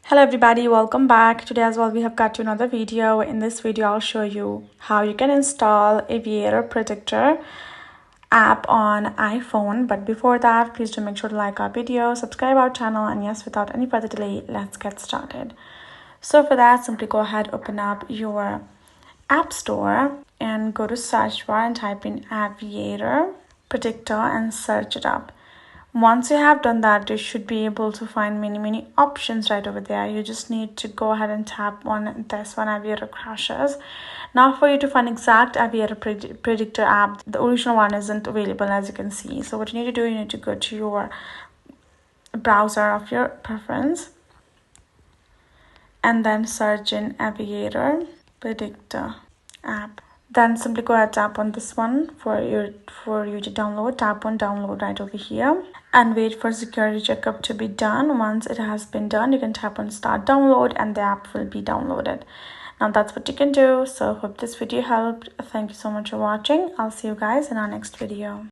Hello everybody, welcome back. Today as well we have got to another video. In this video I'll show you how you can install Aviator Predictor app on iPhone. But before that, please do make sure to like our video, subscribe our channel, and yes, without any further delay, let's get started. So for that, simply go ahead, open up your app store and go to search bar and type in Aviator Predictor and search it up. Once you have done that, you should be able to find many options right over there. You just need to go ahead and tap on this one, Aviator Crashes. Now for you to find exact Aviator Predictor app, the original one isn't available, as you can see. So what you need to do, you need to go to your browser of your preference and then search in Aviator Predictor app. Then simply go ahead, tap on this one for you to download. Tap on download right over here and wait for security checkup to be done. Once it has been done, you can tap on start download and the app will be downloaded. Now that's what you can do. So hope this video helped. Thank you so much for watching. I'll see you guys in our next video.